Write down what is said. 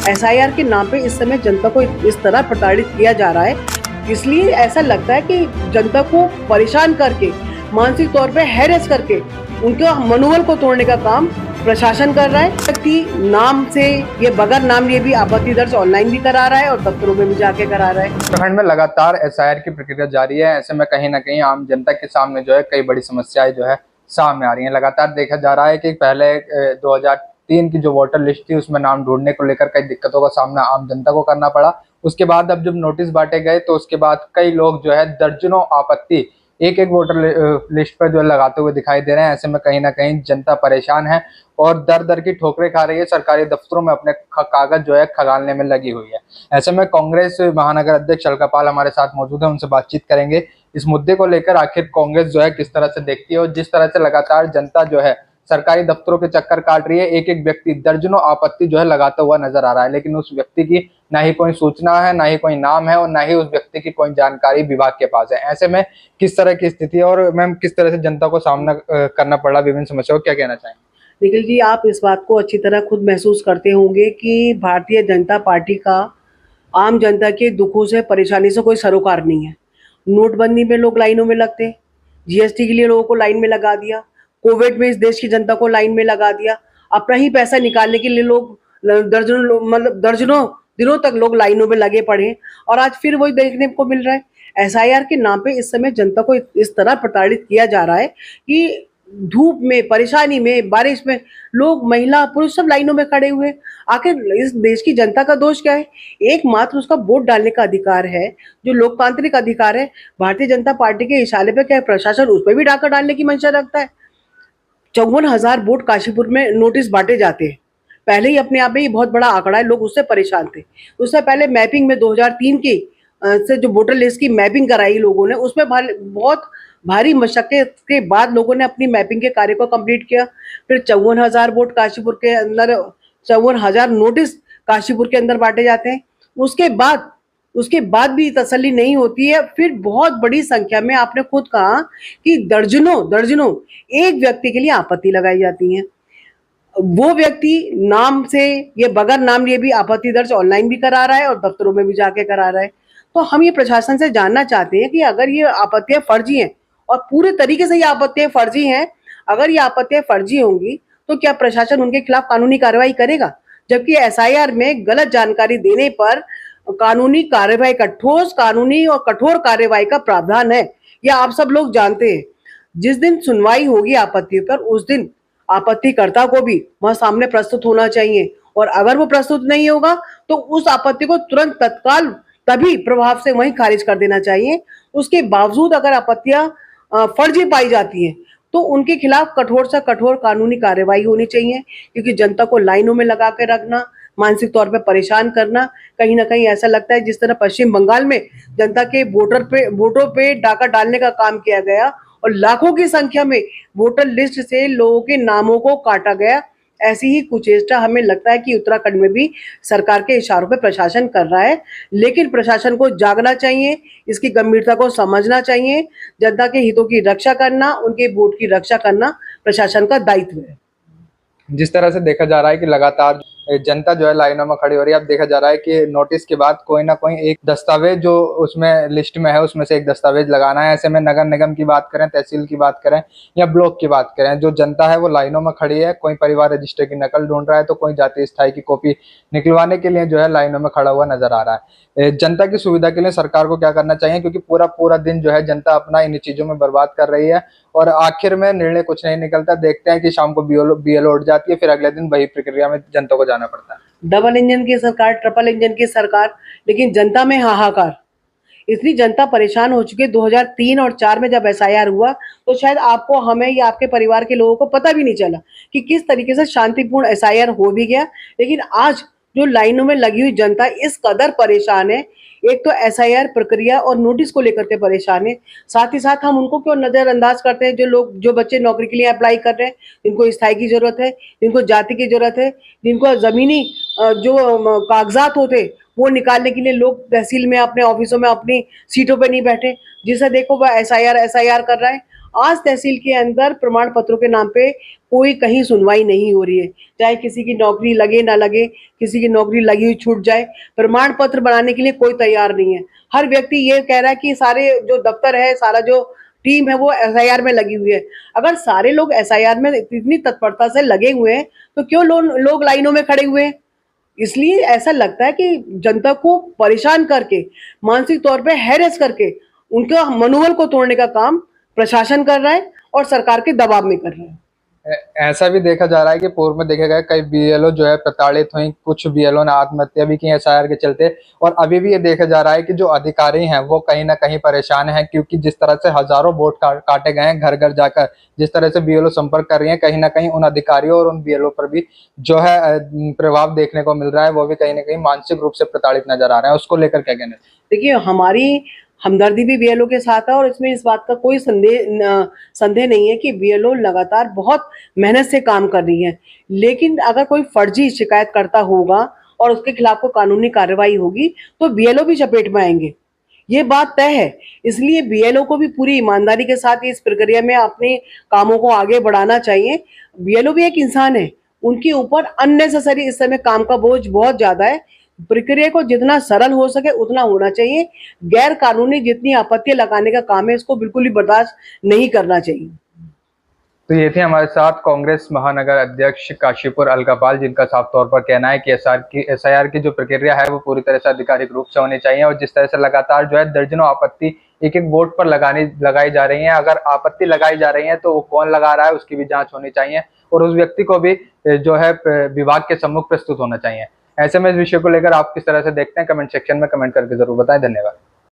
SIR के नाम पे इस समय जनता को इस तरह प्रताड़ित किया जा रहा है, इसलिए ऐसा लगता है कि जनता को परेशान करके, मानसिक तौर पे हैरेस करके उनके मनोबल को तोड़ने का काम प्रशासन कर रहा है। व्यक्ति नाम से ये बगैर नाम लिए भी आपत्ति दर्ज ऑनलाइन भी करा रहा है और दफ्तरों में भी जाके करा रहा है। उत्तराखंड में लगातार एसआईआर की प्रक्रिया जारी है। ऐसे में कहीं ना कहीं आम जनता के सामने जो है कई बड़ी समस्याएं जो है सामने आ रही हैं। लगातार देखा जा रहा है कि पहले 2003 की जो वोटर लिस्ट थी उसमें नाम ढूंढने को लेकर कई दिक्कतों का सामना आम जनता को करना पड़ा। उसके बाद अब जब नोटिस बांटे गए तो उसके बाद कई लोग जो है दर्जनों आपत्ति एक एक वोटर लिस्ट पर जो लगाते हुए दिखाई दे रहे हैं। ऐसे में कहीं ना कहीं जनता परेशान है और दर दर की ठोकरें खा रही है। सरकारी दफ्तरों में अपने कागज जो है खगालने में लगी हुई है। ऐसे में कांग्रेस महानगर अध्यक्ष अलका पाल हमारे साथ मौजूद है, उनसे बातचीत करेंगे इस मुद्दे को लेकर। आखिर कांग्रेस जो है किस तरह से देखती है और जिस तरह से लगातार जनता जो है सरकारी दफ्तरों के चक्कर काट रही है, एक एक व्यक्ति दर्जनों आपत्ति जो है लगाता हुआ नजर आ रहा है, लेकिन उस व्यक्ति की ना ही कोई सूचना है, ना ही कोई नाम है और ना ही उस व्यक्ति की कोई जानकारी विभाग के पास है। ऐसे में किस तरह की स्थिति है और मैम किस तरह से जनता को सामना करना पड़ा विभिन्न समस्याओं, क्या कहना चाहेंगे? निखिल जी, आप इस बात को अच्छी तरह खुद महसूस करते होंगे कि भारतीय जनता पार्टी का आम जनता के दुखों से, परेशानी से कोई सरोकार नहीं है। नोटबंदी में लोग लाइनों में लगते, जीएसटी के लिए लोगों को लाइन में लगा दिया, कोविड में इस देश की जनता को लाइन में लगा दिया, अपना ही पैसा निकालने के लिए लोग दर्जनों दिनों तक लोग लाइनों में लगे पड़े और आज फिर वही देखने को मिल रहा है। एसआईआर के नाम पे इस समय जनता को इस तरह प्रताड़ित किया जा रहा है कि धूप में, परेशानी में, बारिश में लोग, महिला, पुरुष सब लाइनों में खड़े हुए। आखिर इस देश की जनता का दोष क्या है? एकमात्र उसका वोट डालने का अधिकार है, जो लोकतांत्रिक अधिकार है। भारतीय जनता पार्टी के इशारे पे क्या प्रशासन उस पर भी डाका डालने की मंशा रखता है? 54,000 वोट काशीपुर में नोटिस बांटे जाते हैं। पहले ही अपने आप में ये बहुत बड़ा आंकड़ा है, लोग उससे परेशान थे। उससे पहले मैपिंग में 2003 की से जो वोटर लिस्ट की मैपिंग कराई लोगों ने, उसमें बहुत भारी मशक्कत के बाद लोगों ने अपनी मैपिंग के कार्य को कंप्लीट किया। फिर 54,000 वोट काशीपुर के अंदर, 54,000 नोटिस काशीपुर के अंदर बांटे जाते हैं। उसके बाद भी तसल्ली नहीं होती है। फिर बहुत बड़ी संख्या में, आपने खुद कहा कि दर्जनों एक व्यक्ति के लिए आपत्ति लगाई जाती है। वो व्यक्ति नाम से, ये बगैर नाम लिए भी आपत्ति दर्ज ऑनलाइन भी करा रहा है और दफ्तरों में भी जाके करा रहा है। तो हम ये प्रशासन से जानना चाहते हैं कि अगर ये आपत्तियां फर्जी हैं और पूरे तरीके से ये आपत्तियां फर्जी हैं, अगर ये आपत्तियां फर्जी होंगी तो क्या प्रशासन उनके खिलाफ कानूनी कार्रवाई करेगा? जबकि एसआईआर में गलत जानकारी देने पर कानूनी कार्रवाई का, ठोस कानूनी और कठोर कार्रवाई का प्रावधान है, यह आप सब लोग जानते हैं। जिस दिन सुनवाई होगी आपत्ति पर, उस दिन आपत्तिकर्ता को भी वहां सामने प्रस्तुत होना चाहिए और अगर वो प्रस्तुत नहीं होगा तो उस आपत्ति को तुरंत, तत्काल, तभी प्रभाव से वहीं खारिज कर देना चाहिए। उसके बावजूद अगर आपत्तियां फर्जी पाई जाती हैं तो उनके खिलाफ कठोर से कठोर कानूनी कार्रवाई होनी चाहिए, क्योंकि जनता को लाइनों में लगा के रखना, मानसिक तौर पे परेशान करना, कहीं ना कहीं ऐसा लगता है जिस तरह पश्चिम बंगाल में जनता के वोटों पे डाका डालने का काम किया गया और लाखों की संख्या में वोटर लिस्ट से लोगों के नामों को काटा गया। ऐसी ही कुचेष्टा हमें लगता है कि उत्तराखंड में भी सरकार के इशारों पे प्रशासन कर रहा है, लेकिन प्रशासन को जागना चाहिए, इसकी गंभीरता को समझना चाहिए। जनता के हितों की रक्षा करना, उनके वोट की रक्षा करना प्रशासन का दायित्व है। जिस तरह से देखा जा रहा है कि लगातार जनता जो है लाइनों में खड़ी हो रही है। अब देखा जा रहा है कि नोटिस के बाद कोई ना कोई एक दस्तावेज जो उसमें लिस्ट में है उसमें से एक दस्तावेज लगाना है। ऐसे में नगर निगम की बात करें, तहसील की बात करें या ब्लॉक की बात करें, जो जनता है वो लाइनों में खड़ी है। कोई परिवार रजिस्टर की नकल ढूंढ रहा है तो कोई जाति स्थायी की कॉपी निकलवाने के लिए जो है लाइनों में खड़ा हुआ नजर आ रहा है। जनता की सुविधा के लिए सरकार को क्या करना चाहिए, क्योंकि पूरा दिन जो है जनता अपना इन चीजों में बर्बाद कर रही है और आखिर में निर्णय कुछ नहीं निकलता। देखते हैं कि शाम को बीएलओ उठ जाती है, फिर अगले दिन वही प्रक्रिया में जनता को जाना पड़ता है। डबल इंजन की सरकार, ट्रिपल इंजन की सरकार, लेकिन जनता में हाहाकार। इतनी जनता परेशान हो चुकी है। 2003 और 4 में जब एसआईआर हुआ तो शायद आपको, हमें या आपके परिवार के लोगों को पता भी नहीं चला कि किस तरीके से शांतिपूर्ण एसआईआर हो भी गया। लेकिन आज जो लाइनों में लगी हुई जनता इस कदर परेशान है, एक तो एसआईआर प्रक्रिया और नोटिस को लेकर के परेशान है, साथ ही साथ हम उनको क्यों नजरअंदाज करते हैं, जो बच्चे नौकरी के लिए अप्लाई कर रहे हैं, जिनको स्थायी की जरूरत है, जिनको जाति की जरूरत है, जिनको जमीनी जो कागजात होते वो निकालने के लिए लोग तहसील में, अपने ऑफिसों में, अपनी सीटों पे नहीं बैठे, जिसे देखो वह एसआईआर कर रहा है। आज तहसील के अंदर प्रमाण पत्रों के नाम पे कोई कहीं सुनवाई नहीं हो रही है, चाहे किसी की नौकरी लगे ना लगे, किसी की नौकरी लगी हुई छूट जाए, प्रमाण पत्र बनाने के लिए कोई तैयार नहीं है। हर व्यक्ति ये कह रहा है कि सारे जो दफ्तर है, सारा जो टीम है वो एसआईआर में लगी हुई है। अगर सारे लोग एसआईआर में इतनी तत्परता से लगे हुए हैं तो क्यों लोग लाइनों में खड़े हुए हैं? इसलिए ऐसा लगता है कि जनता को परेशान करके, मानसिक तौर पे हैरेस करके उनका मनोबल को तोड़ने का काम प्रशासन कर रहा है और सरकार के दबाव में कर रहा है। ऐसा भी देखा जा रहा है कि पूर्व में देखे गए कई बीएलओ जो है प्रताड़ित हुई, कुछ बीएलओ ने आत्महत्या भी की एसआईआर के चलते। और अभी भी ये देखा जा रहा है कि जो अधिकारी हैं वो कहीं ना कहीं परेशान हैं, क्योंकि जिस तरह से हजारों वोट काटे गए हैं घर घर जाकर, जिस तरह से बीएलओ संपर्क कर रही है, कहीं ना कहीं उन अधिकारियों और उन बीएलओ पर भी जो है प्रभाव देखने को मिल रहा है। वो भी कहीं ना कहीं मानसिक रूप से प्रताड़ित नजर आ रहे हैं। उसको लेकर क्या कहना है? देखिए, हमारी हमदर्दी भी बीएलओ के साथ है और इसमें इस बात का कोई संदेह नहीं है कि बीएलओ लगातार बहुत मेहनत से काम कर रही है। लेकिन अगर कोई फर्जी शिकायत करता होगा और उसके खिलाफ कोई कानूनी कार्रवाई होगी तो बीएलओ भी चपेट में आएंगे, ये बात तय है। इसलिए बीएलओ को भी पूरी ईमानदारी के साथ इस प्रक्रिया में अपने कामों को आगे बढ़ाना चाहिए। बीएलओ भी एक इंसान है, उनके ऊपर अननेसेसरी इस समय काम का बोझ बहुत ज्यादा है। प्रक्रिया को जितना सरल हो सके उतना होना चाहिए। गैर कानूनी जितनी आपत्तियां लगाने का काम है इसको बिल्कुल भी बर्दाश्त नहीं करना चाहिए। तो ये थे हमारे साथ कांग्रेस महानगर अध्यक्ष काशीपुर अलगापाल, जिनका साफ तौर पर कहना है कि एसआईआर की जो प्रक्रिया है वो पूरी तरह से आधिकारिक रूप से होनी चाहिए। और जिस तरह से लगातार जो है दर्जनों आपत्ति एक एक वोट पर लगाई जा रही है, अगर आपत्ति लगाई जा रही है तो वो कौन लगा रहा है उसकी भी जांच होनी चाहिए और उस व्यक्ति को भी जो है विभाग के सम्मुख प्रस्तुत होना चाहिए। ऐसे में इस विषय को लेकर आप किस तरह से देखते हैं, कमेंट सेक्शन में कमेंट करके जरूर बताएं। धन्यवाद।